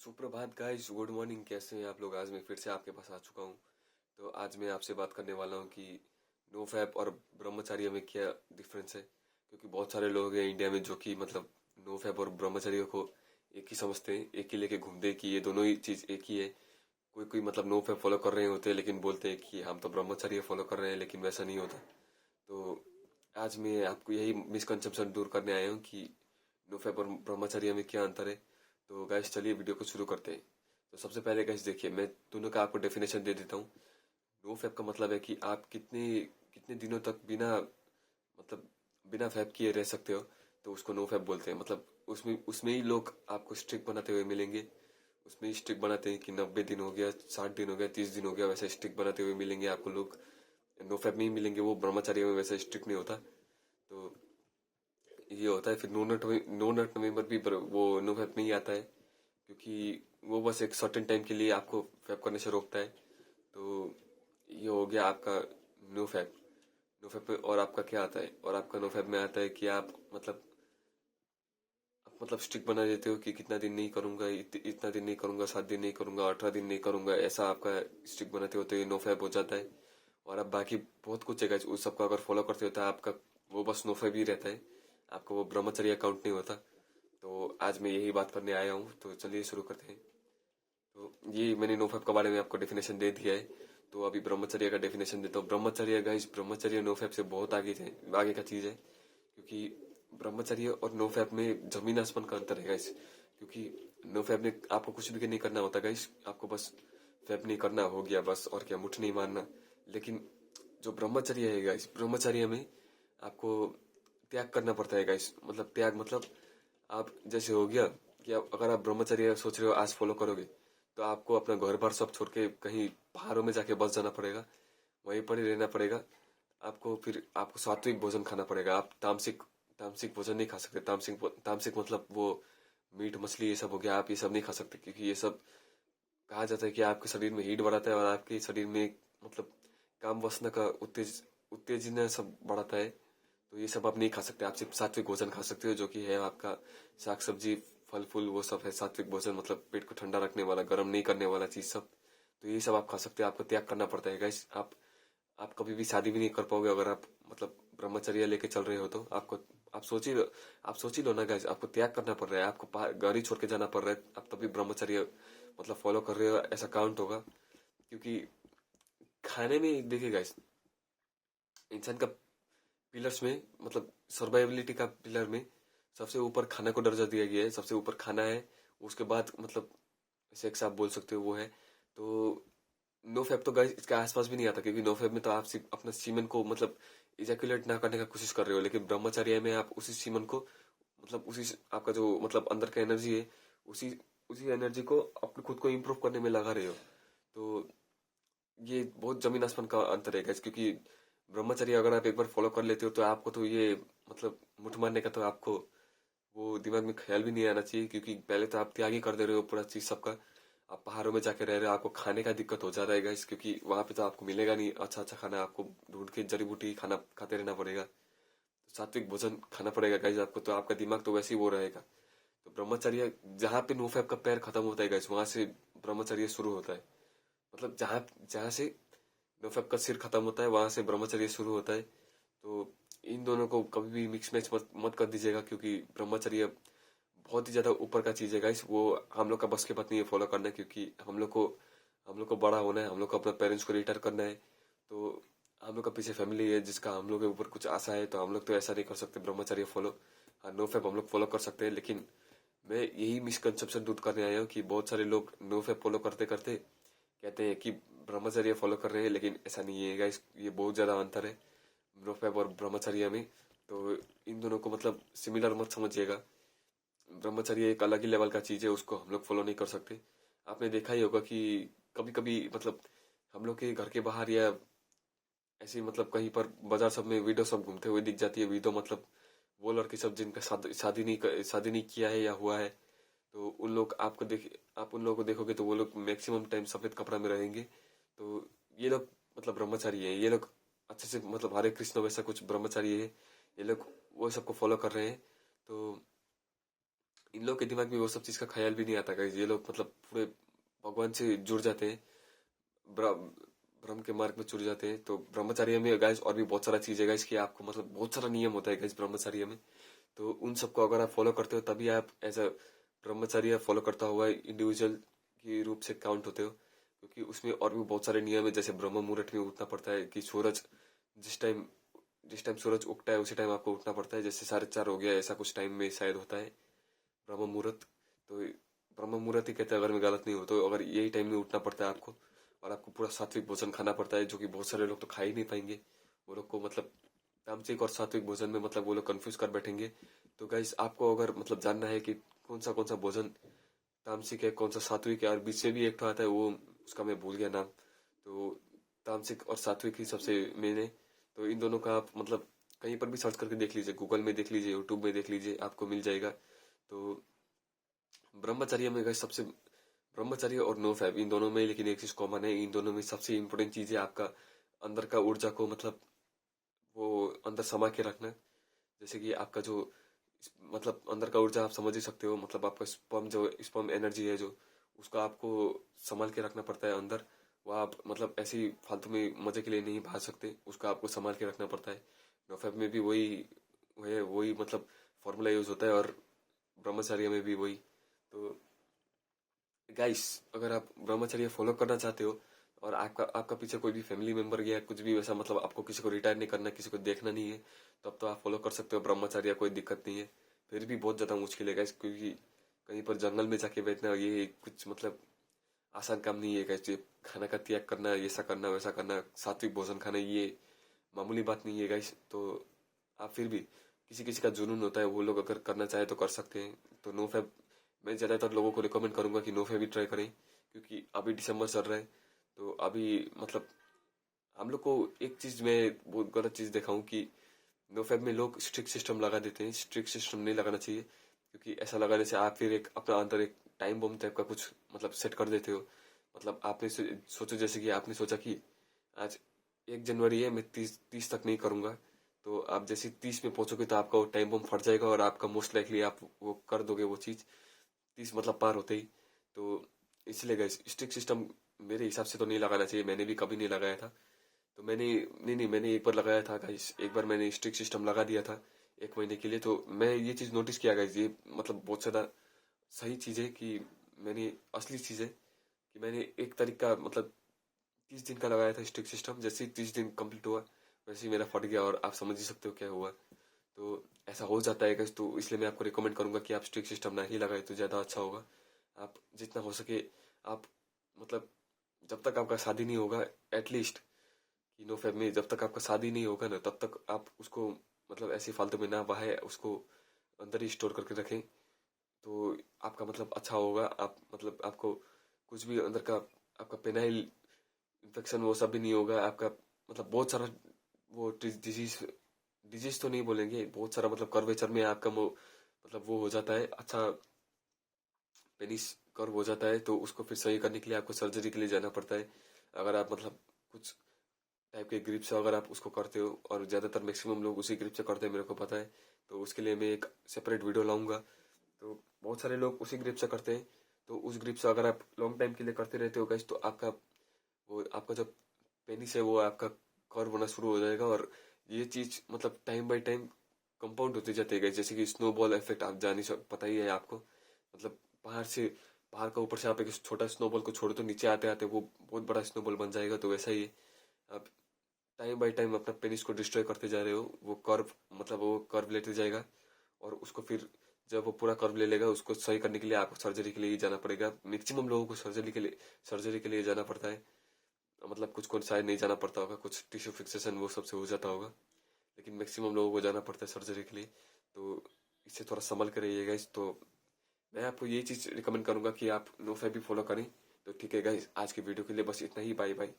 सुप्रभात guys, good morning. कैसे हैं आप लोग? आज मैं फिर से आपके पास आ चुका हूँ। तो आज मैं आपसे बात करने वाला हूँ कि नो फैप और ब्रह्मचर्य में क्या डिफरेंस है। क्योंकि बहुत सारे लोग हैं इंडिया में जो कि मतलब नो फैप और ब्रह्मचर्य को एक ही समझते हैं, एक ही लेके घूमते हैं कि ये दोनों ही चीज़ एक ही है। कोई कोई मतलब नो फैप फॉलो कर रहे होते हैं लेकिन बोलते हैं कि हम तो ब्रह्मचर्य फॉलो कर रहे हैं, लेकिन वैसा नहीं होता। तो आज मैं आपको यही मिसकंसेप्शन दूर करने आया हूँ कि नो फैप और ब्रह्मचर्य में क्या अंतर है। तो गैस चलिए वीडियो को शुरू करते हैं। तो सबसे पहले गैस देखिए, मैं दोनों का आपको डेफिनेशन दे देता हूँ। नो फैप का मतलब है कि आप कितने कितने दिनों तक बिना मतलब बिना फैप किए रह सकते हो, तो उसको नो फैप बोलते हैं। मतलब उसमें उसमें ही लोग आपको स्ट्रिक बनाते हुए मिलेंगे। उसमें ही स्ट्रिक बनाते हैं कि 90 दिन हो गया, 60 दिन हो गया, 30 दिन हो गया, वैसे स्ट्रिक बनाते हुए मिलेंगे आपको लोग। नो फैप में ही मिलेंगे, वो ब्रह्मचर्य में वैसे स्ट्रिक्ट नहीं होता। तो ये होता है। फिर नो नट नवंबर भी वो नो फैप में ही आता है, क्योंकि वो बस एक सर्टेन टाइम के लिए आपको फैप करने से रोकता है। तो ये हो गया आपका नो फैप। नो फैप में और आपका क्या आता है, और आपका नो फैप में आता है कि आप मतलब स्ट्रिक्ट बना देते हो कि कितना दिन नहीं करूंगा, इतना दिन नहीं करूंगा, 7 दिन नहीं करूंगा, 18 दिन नहीं करूंगा, ऐसा आपका स्ट्रिक्ट बनाते हो तो ये नो फैप हो जाता है। और अब बाकी बहुत कुछ है guys, उस सबको अगर फॉलो करते हो तो आपका वो बस नो फैप ही रहता है, आपका वो ब्रह्मचर्य अकाउंट नहीं होता। तो आज मैं यही बात करने आया हूँ, तो चलिए शुरू करते हैं। तो ये मैंने नोफैप के बारे में आपको डेफिनेशन दे दिया है। तो अभी ब्रह्मचर्य का डेफिनेशन देता हूँ। ब्रह्मचर्य गाइस, ब्रह्मचर्य नोफैप से बहुत आगे का चीज है। क्योंकि ब्रह्मचर्य और नोफैप में जमीन आसमान का अंतर है गाइस। क्योंकि नोफैप में आपको कुछ भी नहीं करना होता गाइस, आपको बस फैप नहीं करना हो गया बस, और क्या, मुठ नहीं मारना। लेकिन जो ब्रह्मचर्य है गाइस, ब्रह्मचर्य में आपको त्याग करना पड़ता है गाइस। मतलब त्याग मतलब आप जैसे हो गया कि अगर आप ब्रह्मचर्य सोच रहे हो आज फॉलो करोगे, तो आपको अपना घर बार सब छोड़ के कहीं पहाड़ों में जाके बस जाना पड़ेगा, वहीं पर ही रहना पड़ेगा। आपको फिर आपको सात्विक भोजन खाना पड़ेगा। आप तामसिक तामसिक भोजन नहीं खा सकते। तामसिक मतलब वो मीट मछली ये सब हो गया, आप ये सब नहीं खा सकते। क्योंकि ये सब कहा जाता है कि आपके शरीर में हीट बढ़ाता है, और आपके शरीर में मतलब काम वासना का उत्तेजना सब बढ़ाता है। तो ये सब आप नहीं खा सकते। आप सिर्फ सात्विक भोजन खा सकते हो, जो कि है आपका साग सब्जी, फल फूल, वो सब है सात्विक भोजन। मतलब पेट को ठंडा रखने वाला, गर्म नहीं करने वाला चीज सब। तो ये सब आप खा सकते हो। आपको त्याग करना पड़ता है गाइस। आप कभी भी शादी भी नहीं कर पाओगे अगर आप मतलब ब्रह्मचर्य लेके चल रहे हो। तो आपको आप सोच ही लो ना गाइस, आपको त्याग करना पड़ रहा है, आपको घर ही छोड़ के जाना पड़ रहा है, आप तभी ब्रह्मचर्य मतलब फॉलो कर रहे हो, ऐसा काउंट होगा। क्योंकि खाने में देखिए गाइस, इंसान का पिलर्स में मतलब सर्वाइवलिटी का पिलर में सबसे ऊपर खाना को दर्जा दिया गया है। सबसे ऊपर खाना है, उसके बाद मतलब सेक्स आप बोल सकते हो वो है। तो नो फैप तो गाइस इसके आसपास भी नहीं आता, क्योंकि नो फैप में तो आप सिर्फ अपना सीमन को मतलब इजैकुलेट ना करने का कोशिश कर रहे हो। लेकिन ब्रह्मचर्य में आप उसी सीमन को मतलब उसी आपका जो मतलब अंदर का एनर्जी है, उसी उसी एनर्जी को अपने खुद को इम्प्रूव करने में लगा रहे हो। तो ये बहुत जमीन आसमान का अंतर है guys। क्योंकि ब्रह्मचर्य अगर आप एक बार फॉलो कर लेते हो तो आपको तो ये मतलब मुठ मारने का तो आपको वो दिमाग में ख्याल भी नहीं आना चाहिए। क्योंकि पहले तो आप त्याग ही कर दे रहे हो पूरा चीज सबका। आप पहाड़ों में जाके रह रहे हो, आपको खाने का दिक्कत हो जा रहा है guys, क्योंकि वहां पे तो आपको मिलेगा नहीं अच्छा अच्छा खाना। आपको ढूंढ के जड़ी बूटी खाना खाते रहना पड़ेगा। तो सात्विक भोजन खाना पड़ेगा गाइज आपको। तो आपका दिमाग तो वैसे ही वो रहेगा। तो ब्रह्मचर्य जहाँ पे नोफैप का पैर खत्म होता है गाइज, वहां से ब्रह्मचर्य शुरू होता है। मतलब जहाँ जहाँ से नोफेप का सिर खत्म होता है, वहां से ब्रह्मचर्य शुरू होता है। तो इन दोनों को कभी भी मिक्स मैच मत कर दीजिएगा, क्योंकि ब्रह्मचर्य बहुत ही ज्यादा ऊपर का चीज है गाइस। वो हम लोग का बस की बात नहीं है फॉलो करना, क्योंकि हम लोग को बड़ा होना है, हम लोग को अपने पेरेंट्स को रिटायर करना है। तो हम लोग का पीछे फैमिली है जिसका हम लोग के ऊपर कुछ आशा है, तो हम लोग तो ऐसा नहीं कर सकते ब्रह्मचर्य फॉलो। हाँ, नो फैप हम लोग फॉलो कर सकते हैं, लेकिन मैं यही मिसकंसेप्शन दूर करने आया हूँ कि बहुत सारे लोग नो फैप फॉलो करते करते कहते हैं कि ब्रह्मचर्य फॉलो कर रहे हैं, लेकिन ऐसा नहीं है गाइस। ये बहुत ज्यादा अंतर है नो फैप और ब्रह्मचर्य में। तो इन दोनों को मतलब सिमिलर मत समझिएगा। ब्रह्मचर्य एक अलग ही लेवल का चीज है, उसको हम लोग फॉलो नहीं कर सकते। आपने देखा ही होगा कि कभी कभी मतलब हम लोग के घर के बाहर या ऐसे मतलब कहीं पर बाजार सब में वीडियो सब घूमते हुए दिख जाती है। वीडियो मतलब वो लड़के सब जिनका शादी नहीं किया है या हुआ है, तो उन लोग आप उन लोगों को देखोगे तो वो लोग मैक्सिमम टाइम सफेद कपड़ा में रहेंगे। तो ये लोग मतलब ब्रह्मचारी है। ये लोग अच्छे से मतलब हरे कृष्ण वैसा कुछ ब्रह्मचारी है। ये लोग वो सबको फॉलो कर रहे हैं। तो इन लोग के दिमाग में वो सब चीज का ख्याल भी नहीं आता गाइस। ये लोग मतलब पूरे भगवान से जुड़ जाते हैं, ब्रह्म ब्रह्म के मार्ग में जुड़ जाते हैं। तो ब्रह्मचर्य में गाइस और भी बहुत सारा चीज है गाइस कि आपको मतलब बहुत सारा नियम होता है गाइस ब्रह्मचर्य में। तो उन सबको अगर आप फॉलो करते हो तभी आप एज अ ब्रह्मचर्य फॉलो करता हुआ इंडिविजुअल के रूप से काउंट होते हो। क्योंकि उसमें और भी बहुत सारे नियम है, जैसे ब्रह्म मुहूर्त में उठना पड़ता है कि सूरज जिस टाइम जिस टाइम सूरज उगता है उसी टाइम आपको उठना पड़ता है। जैसे 4:30 हो गया ऐसा कुछ टाइम में शायद होता है ब्रह्म मुहूर्त। तो ब्रह्म मुहूर्त ही कहते हैं अगर मैं गलत नहीं हूँ तो। अगर यही टाइम में उठना पड़ता है आपको, और आपको पूरा सात्विक भोजन खाना पड़ता है, जो कि बहुत सारे लोग तो खा ही नहीं पाएंगे। वो लोग को मतलब तामसिक और सात्विक भोजन में मतलब वो लोग कंफ्यूज कर बैठेंगे। तो गाइस आपको अगर मतलब जानना है कि कौन सा भोजन तामसिक है कौन सा सात्विक है, और बीच में भी एक तो आता है वो उसका मैं भूल गया नाम। तो तामसिक और सात्विक ही सबसे मेन है। तो इन दोनों का आप मतलब कहीं पर भी सर्च करके देख लीजिए, गूगल में देख लीजिए, यूट्यूब में देख लीजिए, आपको मिल जाएगा। तो ब्रह्मचर्य में गाइस सबसे ब्रह्मचर्य और नो फैब इन दोनों में लेकिन एक चीज कॉमन है। इन दोनों में सबसे इम्पोर्टेंट चीज है आपका अंदर का ऊर्जा को मतलब वो अंदर समा के रखना। जैसे कि आपका जो मतलब अंदर का ऊर्जा आप समझ ही सकते हो, मतलब आपका स्पर्म एनर्जी है जो उसका आपको संभाल के रखना पड़ता है अंदर। वो आप मतलब ऐसे ही फालतू में मजे के लिए नहीं भाग सकते, उसका आपको संभाल के रखना पड़ता है। नोफेब में भी वही वही वही मतलब फॉर्मूला यूज होता है, और ब्रह्मचर्य में भी वही। तो गाइस अगर आप ब्रह्मचर्य फॉलो करना चाहते हो, और आपका आपका पीछे कोई भी फैमिली मेंबर गया कुछ भी वैसा, मतलब आपको किसी को रिटायर नहीं करना, किसी को देखना नहीं है, तब तो आप फॉलो कर सकते हो ब्रह्मचर्य, कोई दिक्कत नहीं है। फिर भी बहुत ज्यादा मुश्किल है गाइस, क्योंकि कहीं पर जंगल में जाके बैठना ये कुछ मतलब आसान काम नहीं है गाइस। ये खाना का त्याग करना, ऐसा करना वैसा करना, सात्विक भोजन खाना, ये मामूली बात नहीं है गाइस। तो आप फिर भी किसी किसी का जुनून होता है, वो लोग अगर करना चाहे तो कर सकते हैं। तो नो फैब मैं ज़्यादातर लोगों को रिकमेंड करूंगा कि नो फैब ही ट्राई करें, क्योंकि अभी दिसंबर चल रहा है। तो अभी मतलब हम लोग को एक चीज़ मैं बहुत गलत चीज़ देखा हूँ कि नो फैब में लोग स्ट्रिक्ट सिस्टम लगा देते हैं। स्ट्रिक्ट सिस्टम नहीं लगाना चाहिए, क्योंकि ऐसा लगाने से आप फिर एक अपना अंदर एक टाइम बम टाइप का कुछ मतलब सेट कर देते हो। मतलब आपने सोचो, जैसे कि आपने सोचा कि आज 1 जनवरी है, मैं 30 तक नहीं करूंगा। तो आप जैसे 30 में पहुंचोगे तो आपका वो टाइम बम फट जाएगा, और आपका मोस्ट लाइकली आप वो कर दोगे वो चीज़ 30 मतलब पार होते ही। तो इसलिए गाइस स्ट्रिक्ट सिस्टम मेरे हिसाब से तो नहीं लगाना चाहिए, मैंने भी कभी नहीं लगाया था। तो मैंने नहीं नहीं मैंने एक बार लगाया था गाइस, एक बार मैंने स्ट्रिक्ट सिस्टम लगा दिया था 1 महीने के लिए। तो मैं ये चीज़ नोटिस किया गाइस, ये मतलब बहुत ज़्यादा सही चीज़ है कि मैंने असली चीज़ है कि मैंने एक तरीका मतलब 30 दिन का लगाया था स्ट्रिक्ट सिस्टम। जैसे ही 30 दिन कंप्लीट हुआ वैसे ही मेरा फट गया, और आप समझ ही सकते हो क्या हुआ। तो ऐसा हो जाता है गाइस, तो इसलिए मैं आपको रिकमेंड करूंगा कि आप स्ट्रिक्ट सिस्टम ना ही लगाए तो ज़्यादा अच्छा होगा। आप जितना हो सके आप मतलब जब तक आपका शादी नहीं होगा एटलीस्ट कि नो फैब में जब तक आपका शादी नहीं होगा ना तब तक आप उसको मतलब ऐसे फालतू में ना बहाए, उसको अंदर ही स्टोर करके रखें। तो आपका मतलब अच्छा होगा। आप मतलब आपको कुछ भी अंदर का आपका पेनाइल इन्फेक्शन वो सब भी नहीं होगा आपका। मतलब बहुत सारा वो डिजीज डिजीज तो नहीं बोलेंगे, बहुत सारा मतलब कर्वेचर में आपका वो मतलब वो हो जाता है अच्छा, पेनिस कर्व हो जाता है। तो उसको फिर सही करने के लिए आपको सर्जरी के लिए जाना पड़ता है। अगर आप मतलब कुछ टाइप के ग्रिप से अगर आप उसको करते हो, और ज़्यादातर मैक्सिमम लोग उसी ग्रिप से करते हैं मेरे को पता है। तो उसके लिए मैं एक सेपरेट वीडियो लाऊंगा। तो बहुत सारे लोग उसी ग्रिप से करते हैं। तो उस ग्रिप से अगर आप लॉन्ग टाइम के लिए करते रहते हो गाइस, तो आपका जो पेनिस है वो आपका कर्व होना शुरू हो जाएगा। और ये चीज मतलब टाइम बाय टाइम कंपाउंड होते जाते हैं guys। जैसे कि स्नोबॉल इफेक्ट आप जानी पता ही है आपको। मतलब पहाड़ से पहाड़ का ऊपर से आप एक छोटा स्नोबॉल को छोड़ो तो नीचे आते आते वो बहुत बड़ा स्नोबॉल बन जाएगा। तो वैसा ही है, आप टाइम बाय टाइम अपना पेनिस को डिस्ट्रॉय करते जा रहे हो। वो कर्व मतलब वो कर्व लेते जाएगा, और उसको फिर जब वो पूरा कर्व ले लेगा उसको सही करने के लिए आपको सर्जरी के लिए ही जाना पड़ेगा। मैक्सिमम लोगों को सर्जरी के लिए जाना पड़ता है। मतलब कुछ को शायद नहीं जाना पड़ता होगा, कुछ टिश्यू फिक्सेशन वो सबसे हो जाता होगा, लेकिन मैक्सिमम लोगों को जाना पड़ता है सर्जरी के लिए। तो इससे थोड़ा संभल कर रहिएगा इस। तो मैं आपको ये चीज़ रिकमेंड करूंगा कि आप नो फैब भी फॉलो करें। तो ठीक है गाइस, आज की वीडियो के लिए बस इतना ही। Bye bye.